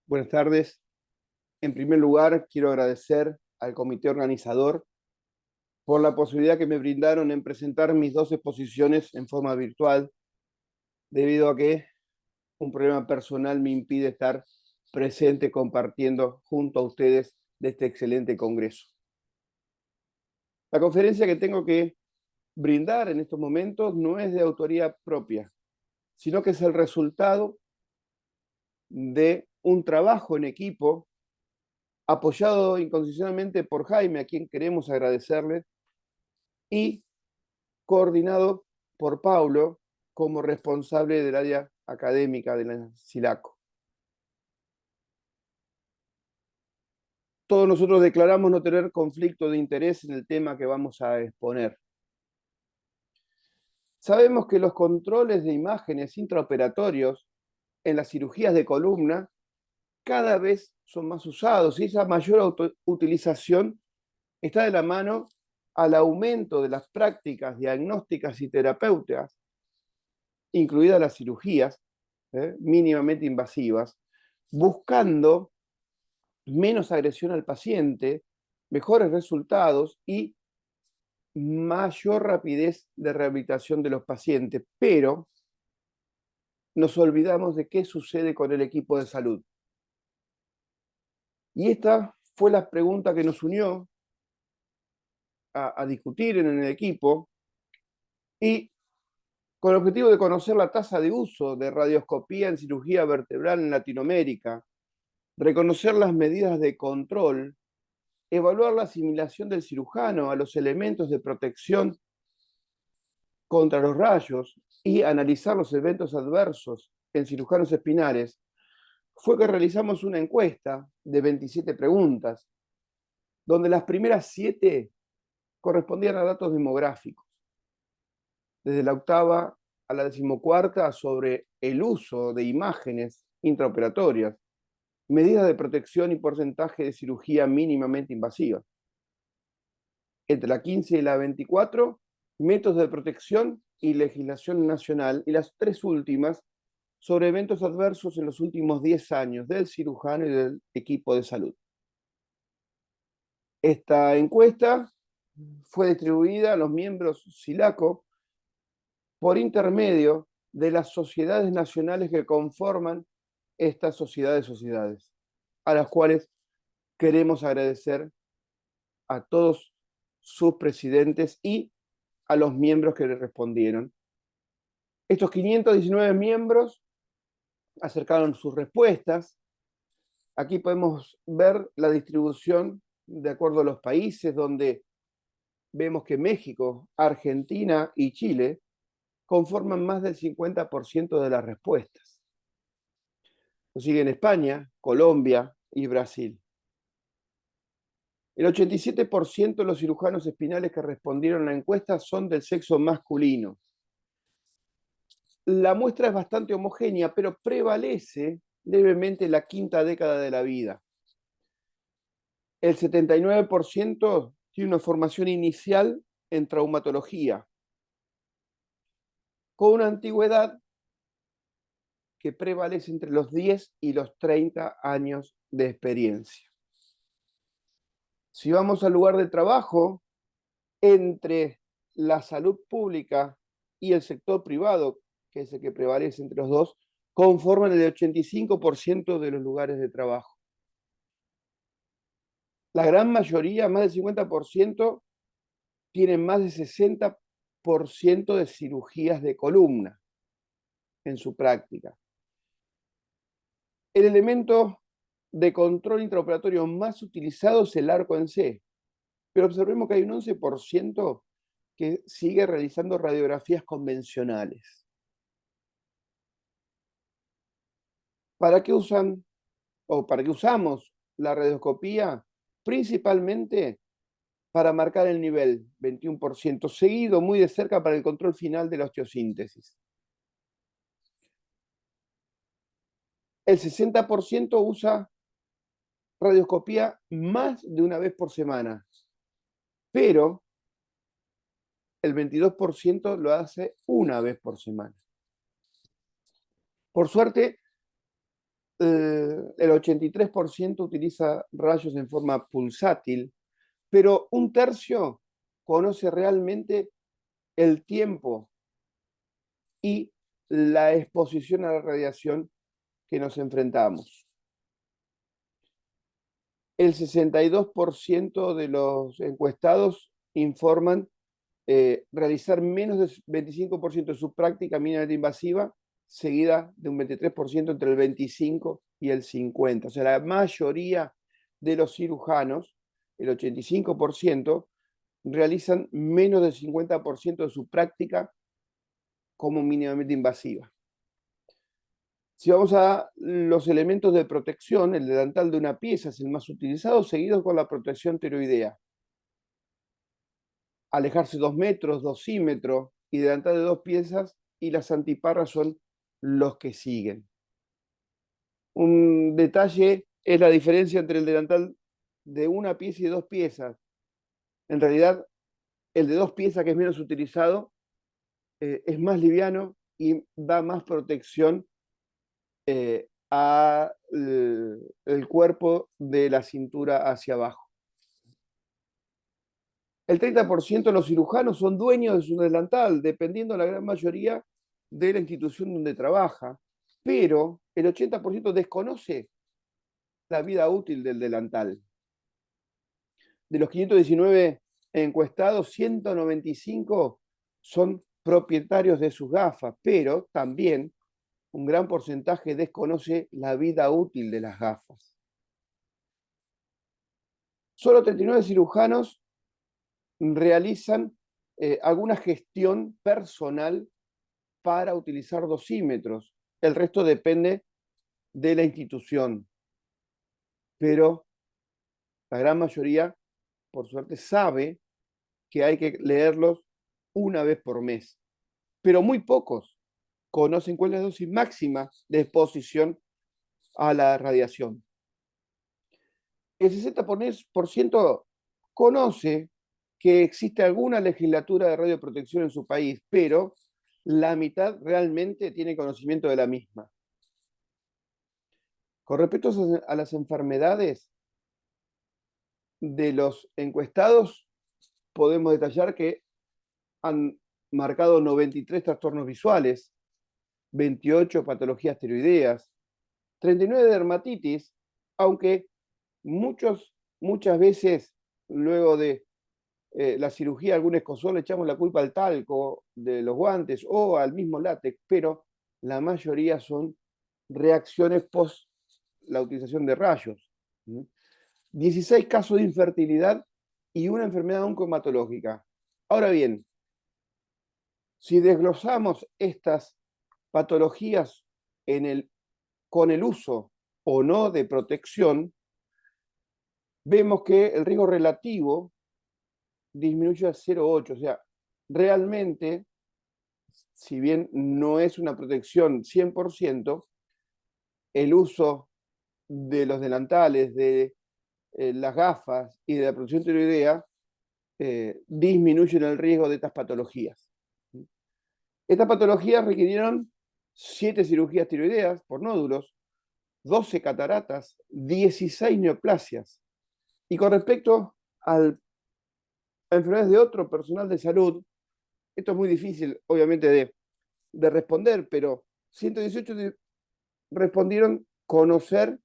Buenas tardes. En primer lugar, quiero agradecer al comité organizador por la posibilidad que me brindaron en presentar mis dos exposiciones en forma virtual, debido a que un problema personal me impide estar presente compartiendo junto a ustedes de este excelente congreso. La conferencia que tengo que brindar en estos momentos no es de autoría propia, sino que es el resultado de un trabajo en equipo apoyado incondicionalmente por Jaime, a quien queremos agradecerle, y coordinado por Paulo como responsable del área académica de la SILACO. Todos nosotros declaramos no tener conflicto de interés en el tema que vamos a exponer. Sabemos que los controles de imágenes intraoperatorios en las cirugías de columna cada vez son más usados y esa mayor utilización está de la mano al aumento de las prácticas diagnósticas y terapéuticas, incluidas las cirugías mínimamente invasivas, buscando menos agresión al paciente, mejores resultados y mayor rapidez de rehabilitación de los pacientes. Pero nos olvidamos de qué sucede con el equipo de salud. Y esta fue la pregunta que nos unió a discutir en el equipo, y con el objetivo de conocer la tasa de uso de radioscopía en cirugía vertebral en Latinoamérica, reconocer las medidas de control, evaluar la asimilación del cirujano a los elementos de protección contra los rayos y analizar los eventos adversos en cirujanos espinales, fue que realizamos una encuesta de 27 preguntas, donde las primeras 7 correspondían a datos demográficos, desde la octava a la 14ª sobre el uso de imágenes intraoperatorias, medidas de protección y porcentaje de cirugía mínimamente invasiva. Entre la 15 y la 24, métodos de protección y legislación nacional, y las 3 últimas sobre eventos adversos en los últimos 10 años del cirujano y del equipo de salud. Esta encuesta fue distribuida a los miembros SILACO por intermedio de las sociedades nacionales que conforman estas sociedades, a las cuales queremos agradecer a todos sus presidentes y a los miembros que le respondieron. Estos 519 miembros acercaron sus respuestas. Aquí podemos ver la distribución de acuerdo a los países, donde vemos que México, Argentina y Chile conforman más del 50% de las respuestas. Lo siguen España, Colombia y Brasil. El 87% de los cirujanos espinales que respondieron a la encuesta son del sexo masculino. La muestra es bastante homogénea, pero prevalece levemente la quinta década de la vida. El 79% tiene una formación inicial en traumatología, con una antigüedad que prevalece entre los 10 y los 30 años de experiencia. Si vamos al lugar de trabajo, entre la salud pública y el sector privado, que es el que prevalece entre los dos, conforman el 85% de los lugares de trabajo. La gran mayoría, más del 50%, tienen más del 60% de cirugías de columna en su práctica. El elemento de control intraoperatorio más utilizado es el arco en C, pero observemos que hay un 11% que sigue realizando radiografías convencionales. ¿Para qué usan o para qué usamos la radioscopía? Principalmente para marcar el nivel, 21%, seguido muy de cerca para el control final de la osteosíntesis. El 60% usa radioscopía más de una vez por semana, pero el 22% lo hace una vez por semana. Por suerte, el 83% utiliza rayos en forma pulsátil, pero un tercio conoce realmente el tiempo y la exposición a la radiación que nos enfrentamos. El 62% de los encuestados informan realizar menos del 25% de su práctica mínimamente invasiva, seguida de un 23% entre el 25 y el 50. O sea, la mayoría de los cirujanos, el 85%, realizan menos del 50% de su práctica como mínimamente invasiva. Si vamos a los elementos de protección, el delantal de una pieza es el más utilizado, seguido con la protección tiroidea. Alejarse 2 metros, dosímetro y delantal de 2 piezas, y las antiparras son los que siguen. Un detalle es la diferencia entre el delantal de una pieza y de 2 piezas. En realidad, el de 2 piezas, que es menos utilizado, es más liviano y da más protección al cuerpo de la cintura hacia abajo. El 30% de los cirujanos son dueños de su delantal, dependiendo de la gran mayoría de la institución donde trabaja, pero el 80% desconoce la vida útil del delantal. De los 519 encuestados, 195 son propietarios de sus gafas, pero también un gran porcentaje desconoce la vida útil de las gafas. Solo 39 cirujanos realizan alguna gestión personal para utilizar dosímetros. El resto depende de la institución, pero la gran mayoría, por suerte, sabe que hay que leerlos una vez por mes, pero muy pocos conocen cuál es la dosis máxima de exposición a la radiación. El 60% conoce que existe alguna legislatura de radioprotección en su país, pero la mitad realmente tiene conocimiento de la misma. Con respecto a las enfermedades de los encuestados, podemos detallar que han marcado 93 trastornos visuales, 28 patologías tiroideas, 39 dermatitis, aunque muchas veces luego de la cirugía, algún escozor, le echamos la culpa al talco de los guantes o al mismo látex, pero la mayoría son reacciones post la utilización de rayos. 16 casos de infertilidad y una enfermedad oncohematológica. Ahora bien, si desglosamos estas patologías con el uso o no de protección, vemos que el riesgo relativo disminuye a 0,8. O sea, realmente, si bien no es una protección 100%, el uso de los delantales, de las gafas y de la protección tiroidea disminuyen el riesgo de estas patologías. Estas patologías requirieron 7 cirugías tiroideas por nódulos, 12 cataratas, 16 neoplasias. Y con respecto a enfermedades de otro personal de salud, esto es muy difícil, obviamente, de responder, pero 118 respondieron conocer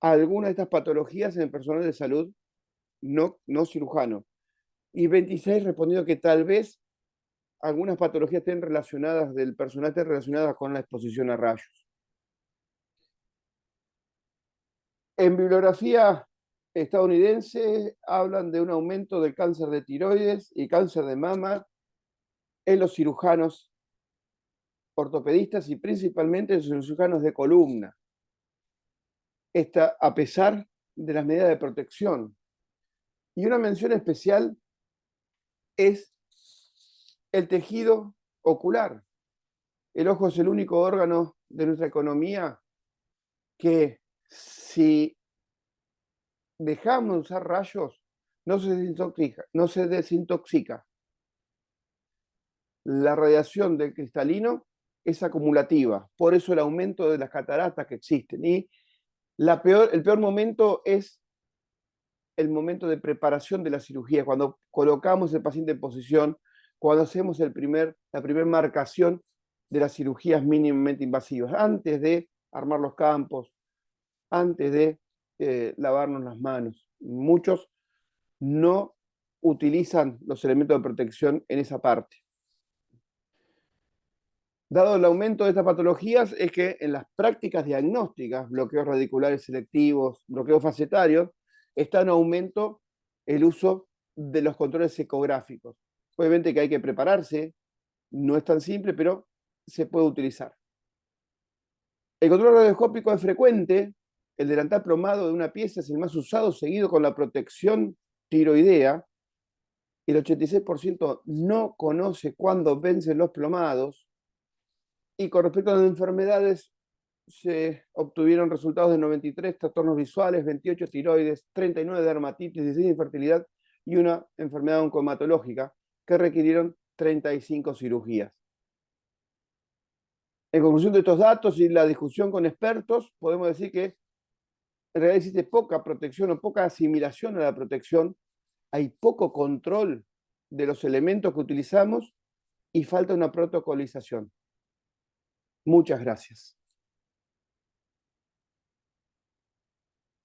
alguna de estas patologías en el personal de salud no cirujano. Y 26 respondieron que tal vez algunas patologías estén relacionadas del personal estén relacionadas con la exposición a rayos. En bibliografía estadounidense hablan de un aumento del cáncer de tiroides y cáncer de mama en los cirujanos ortopedistas y principalmente en los cirujanos de columna. A pesar de las medidas de protección. Y una mención especial es el tejido ocular. El ojo es el único órgano de nuestra economía que, si dejamos de usar rayos, no se desintoxica. La radiación del cristalino es acumulativa. Por eso el aumento de las cataratas que existen. Y el peor momento es el momento de preparación de la cirugía, cuando colocamos el paciente en posición, cuando hacemos la primera marcación de las cirugías mínimamente invasivas, antes de armar los campos, antes de lavarnos las manos. Muchos no utilizan los elementos de protección en esa parte. Dado el aumento de estas patologías, es que en las prácticas diagnósticas, bloqueos radiculares selectivos, bloqueos facetarios, está en aumento el uso de los controles ecográficos. Obviamente que hay que prepararse, no es tan simple, pero se puede utilizar. El control radioscópico es frecuente, el delantal plomado de una pieza es el más usado, seguido con la protección tiroidea. El 86% no conoce cuándo vencen los plomados. Y con respecto a las enfermedades, se obtuvieron resultados de 93 trastornos visuales, 28 tiroides, 39 dermatitis, 16 infertilidad y una enfermedad oncohematológica que requirieron 35 cirugías. En conclusión de estos datos y la discusión con expertos, podemos decir que en realidad existe poca protección o poca asimilación a la protección, hay poco control de los elementos que utilizamos y falta una protocolización. Muchas gracias.